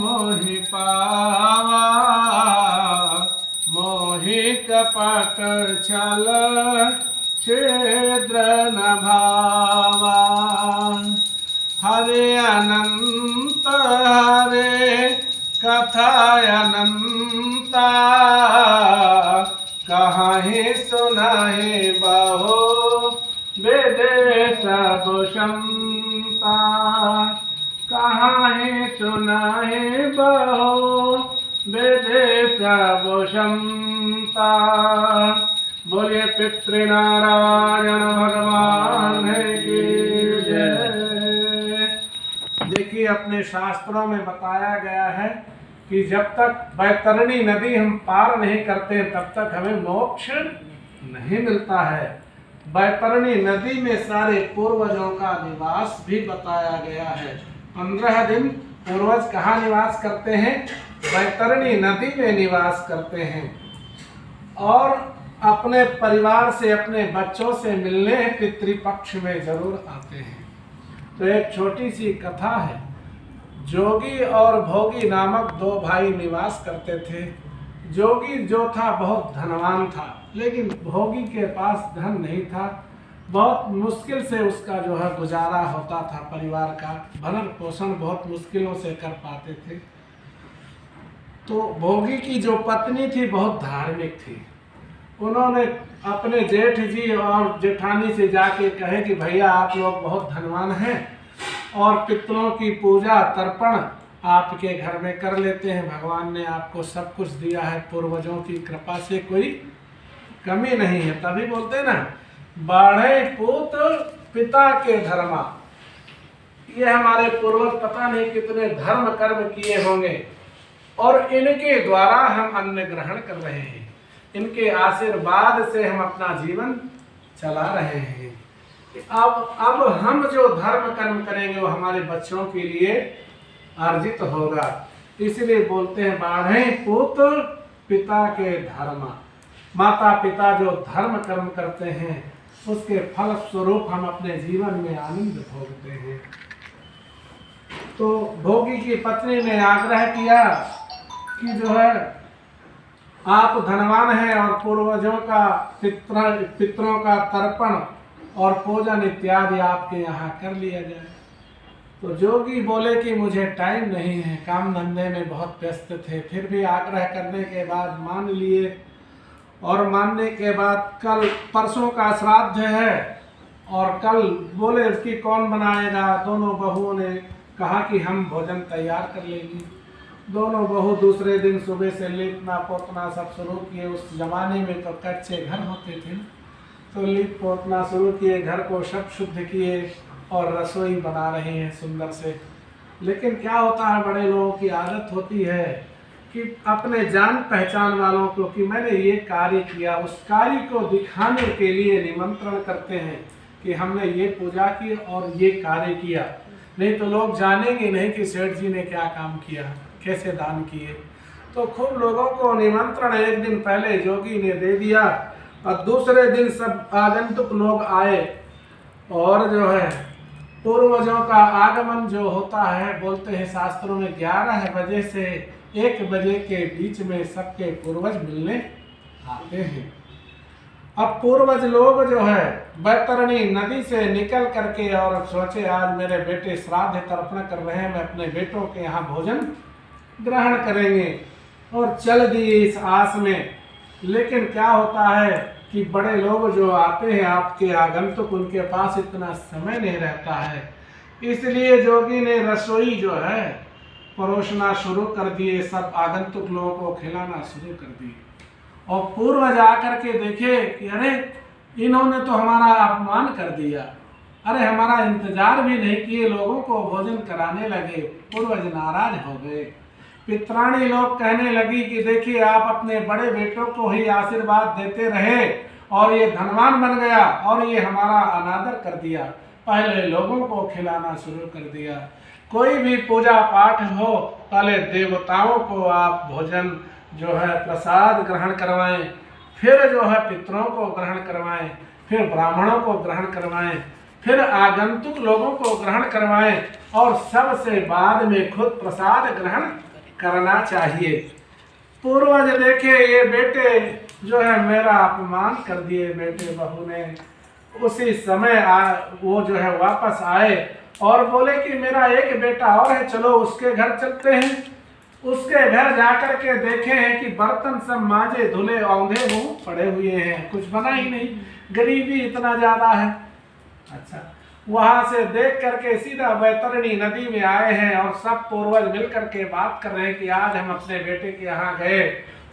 मोहि पावा, मोहि कपट छल छिद्र न भावा। हरे अनंत हरे कथा अनंता, कहीं सुनाहि बहु विदेश भूषंता। कहीं सुनाहि बहु विदेश भूषंता। बोलिए पितृनारायण भगवान की जय। देखिए अपने शास्त्रों में बताया गया है कि जब तक बैतरणी नदी हम पार नहीं करते तब तक हमें मोक्ष नहीं मिलता है। बैतरणी नदी में सारे पूर्वजों का निवास भी बताया गया है। 15 दिन पूर्वज कहाँ निवास करते हैं? बैतरणी नदी में निवास करते हैं और अपने परिवार से अपने बच्चों से मिलने पितृपक्ष में जरूर आते हैं। तो एक छोटी सी कथा है। जोगी और भोगी नामक 2 भाई निवास करते थे। जोगी जो था बहुत धनवान था, लेकिन भोगी के पास धन नहीं था। बहुत मुश्किल से उसका जो है गुजारा होता था, परिवार का भरण पोषण बहुत मुश्किलों से कर पाते थे। तो भोगी की जो पत्नी थी बहुत धार्मिक थी। उन्होंने अपने जेठ जी और जेठानी से जाके कहे कि भैया आप लोग बहुत धनवान हैं और पितरों की पूजा तर्पण आपके घर में कर लेते हैं। भगवान ने आपको सब कुछ दिया है, पूर्वजों की कृपा से कोई कमी नहीं है। तभी बोलते ना, बाढ़े पूत पिता के धर्मा। ये हमारे पूर्वज पता नहीं कितने धर्म कर्म किए होंगे और इनके द्वारा हम अन्न ग्रहण कर रहे हैं। इनके आशीर्वाद से हम अपना जीवन चला रहे हैं। अब हम जो धर्म कर्म करेंगे वो हमारे बच्चों के लिए अर्जित होगा। इसलिए बोलते हैं बाढ़े पूत पिता के धर्मा। माता पिता जो धर्म कर्म करते हैं उसके फल स्वरूप हम अपने जीवन में आनंद भोगते हैं। तो भोगी की पत्नी ने आग्रह किया कि जो है आप धनवान हैं और पूर्वजों का पितरों का तर्पण और पूजन इत्यादि आपके यहाँ कर लिया जाए। तो जोगी बोले कि मुझे टाइम नहीं है, काम धंधे में बहुत व्यस्त थे। फिर भी आग्रह करने के बाद मान लिए और मानने के बाद कल परसों का श्राद्ध है और कल बोले इसकी कौन बनाएगा। दोनों बहुओं ने कहा कि हम भोजन तैयार कर लेंगे। दोनों बहू दूसरे दिन सुबह से लेपना पोतना सब शुरू किए। उस जमाने में तो कच्चे घर होते थे, तो लीप पोतना शुरू किए, घर को सब शुद्ध किए और रसोई बना रहे हैं सुंदर से। लेकिन क्या होता है, बड़े लोगों की आदत होती है कि अपने जान पहचान वालों को कि मैंने ये कार्य किया, उस कार्य को दिखाने के लिए निमंत्रण करते हैं कि हमने ये पूजा की और ये कार्य किया। नहीं तो लोग जानेंगे नहीं कि सेठ जी ने क्या काम किया, कैसे दान किए। तो खूब लोगों को निमंत्रण एक दिन पहले जोगी ने दे दिया और दूसरे दिन सब आगंतुक लोग आए और जो है पूर्वजों का आगमन जो होता है, बोलते हैं शास्त्रों में 11 बजे से 1 बजे के बीच में सबके पूर्वज मिलने आते हैं। अब पूर्वज लोग जो है बैतरणी नदी से निकल करके और सोचे आज मेरे बेटे श्राद्ध तर्पण कर रहे हैं, मैं अपने बेटों के यहाँ भोजन ग्रहण करेंगे और चल दिए इस आस में। लेकिन क्या होता है कि बड़े लोग जो आते हैं आपके आगंतुक, उनके पास इतना समय नहीं रहता है। इसलिए जोगी ने रसोई जो है परोसना शुरू कर दिए, सब आगंतुक लोगों को खिलाना शुरू कर दिए। और पूर्वज आकर के देखे कि अरे इन्होंने तो हमारा अपमान कर दिया, अरे हमारा इंतजार भी नहीं किए, लोगों को भोजन कराने लगे। पूर्वज नाराज हो गए। पितरानी लोग कहने लगी कि देखिए आप अपने बड़े बेटों को ही आशीर्वाद देते रहे और ये धनवान बन गया और ये हमारा अनादर कर दिया, पहले लोगों को खिलाना शुरू कर दिया। कोई भी पूजा पाठ हो पहले देवताओं को आप भोजन जो है प्रसाद ग्रहण करवाएं, फिर जो है पितरों को ग्रहण करवाएं, फिर ब्राह्मणों को ग्रहण करवाएं, फिर आगंतुक लोगों को ग्रहण करवाएं और सबसे बाद में खुद प्रसाद ग्रहण करना चाहिए। पूर्वज देखे ये बेटे जो है मेरा अपमान कर दिए बेटे बहू ने, उसी समय वो जो है वापस आए और बोले कि मेरा एक बेटा और है, चलो उसके घर चलते हैं। उसके घर जाकर के देखे हैं कि बर्तन सब मांजे धुले औंधे मुंह पड़े हुए हैं, कुछ बना ही नहीं, गरीबी इतना ज्यादा है। अच्छा, वहां से देख करके सीधा बैतरणी नदी में आए हैं और सब पूर्वज मिल करके बात कर रहे हैं कि आज हम अपने बेटे के यहाँ गए,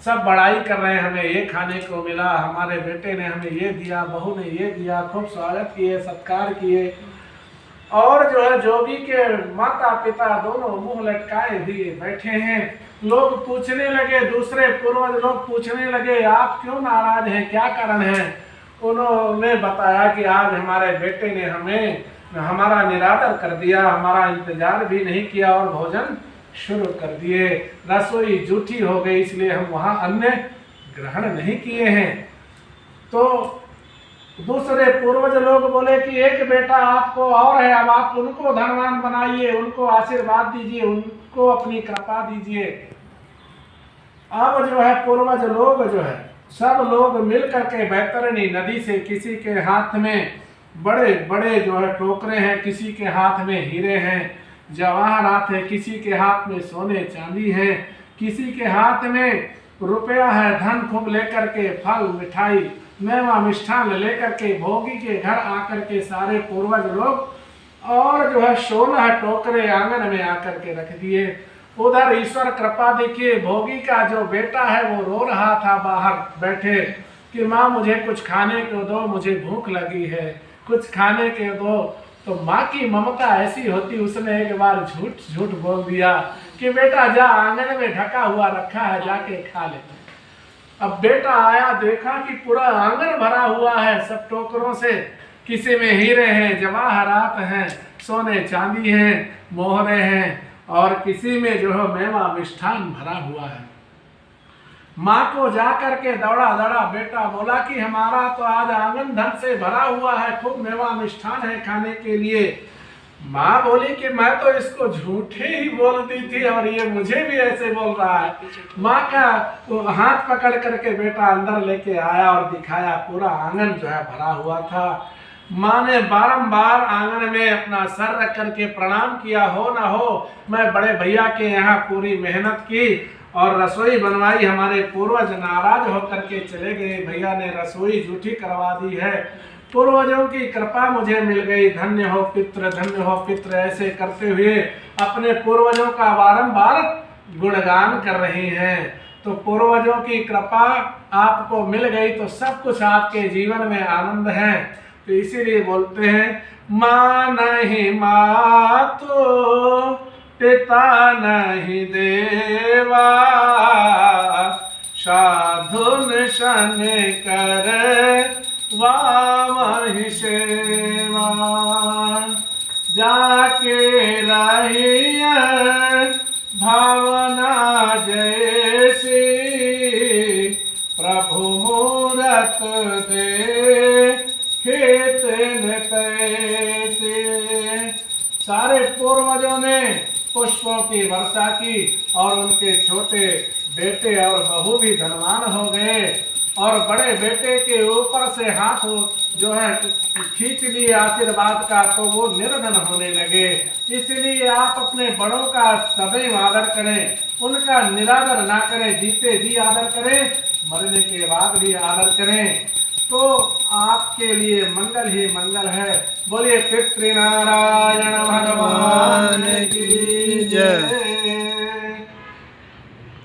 सब बड़ाई कर रहे हैं, हमें ये खाने को मिला, हमारे बेटे ने हमें ये दिया, बहू ने ये दिया, खूब स्वागत किए, सत्कार किए। और जो है जोगी के माता पिता दोनों मुंह लटकाए दिए बैठे हैं। लोग पूछने लगे, दूसरे पूर्वज लोग पूछने लगे आप क्यों नाराज हैं, क्या कारण है। उन्होंने बताया कि आज हमारे बेटे ने हमारा निरादर कर दिया, हमारा इंतजार भी नहीं किया और भोजन शुरू कर दिए, रसोई झूठी हो गई इसलिए हम वहां अन्न ग्रहण नहीं किए हैं। तो दूसरे पूर्वज लोग बोले कि एक बेटा आपको और है, अब आप उनको धनवान बनाइए, उनको आशीर्वाद दीजिए, उनको अपनी कृपा दीजिए। अब जो है पूर्वज लोग जो है सब लोग मिल करके बैतरणी नदी से, किसी के हाथ में बड़े बड़े जो है टोकरे हैं, किसी के हाथ में हीरे हैं, जवाहरात है, किसी के हाथ में सोने चांदी है, किसी के हाथ में रुपया है, धन खूब लेकर के फल मिठाई मेवा मिष्ठान लेकर के भोगी के घर आकर के सारे पूर्वज लोग और जो है 16 टोकरे आंगन में आकर के रख दिए। उधर ईश्वर कृपा देखिए, भोगी का जो बेटा है वो रो रहा था बाहर बैठे कि माँ मुझे कुछ खाने को दो, मुझे भूख लगी है, कुछ खाने के दो। तो माँ की ममता ऐसी होती, उसने एक बार झूठ बोल दिया कि बेटा जा, आंगन में ढका हुआ रखा है, जाके खा ले। अब बेटा आया, देखा कि पूरा आंगन भरा हुआ है सब टोकरों से, किसी में हीरे हैं, जवाहरात हैं, सोने चांदी हैं, मोहरे हैं और किसी में जो है मेवा मिष्ठान भरा हुआ है। माँ को जा करके दौड़ा बेटा बोला कि हमारा तो आज आंगन धन से भरा हुआ है, खूब मेवा मिष्ठान है खाने के लिए। माँ बोली कि मैं तो इसको झूठे ही बोलती थी और ये मुझे भी ऐसे बोल रहा है। माँ का तो हाथ पकड़ करके बेटा अंदर लेके आया और दिखाया, पूरा आंगन जो है भरा हुआ था। माँ ने बारंबार आंगन में अपना सर रख करके प्रणाम किया, हो ना हो मैं बड़े भैया के यहाँ पूरी मेहनत की और रसोई बनवाई, हमारे पूर्वज नाराज होकर के चले गए, भैया ने रसोई झूठी करवा दी है, पूर्वजों की कृपा मुझे मिल गई, धन्य हो पितृ, ऐसे करते हुए अपने पूर्वजों का बारंबार गुणगान कर रही हैं। तो पूर्वजों की कृपा आपको मिल गई तो सब कुछ आपके जीवन में आनंद है। तो इसीलिए बोलते हैं माँ नहीं मातो, पिता नहीं देवा, साधुन शन कर वामहि सेवा, जाके रहिया भावना जैसी, प्रभु मूरत दे खेतन तैसे। सारे पूर्वजों ने पुष्पों की वर्षा की और उनके छोटे बेटे और बहू भी धनवान हो गए और बड़े बेटे के ऊपर से हाथ जो है खींच लिए आशीर्वाद का, तो वो निर्धन होने लगे। इसलिए आप अपने बड़ों का सदैव आदर करें, उनका निरादर ना करें, जीते जी आदर करें, मरने के बाद भी आदर करें, तो आपके लिए मंगल ही मंगल है। बोलिए पितृनारायण भगवान।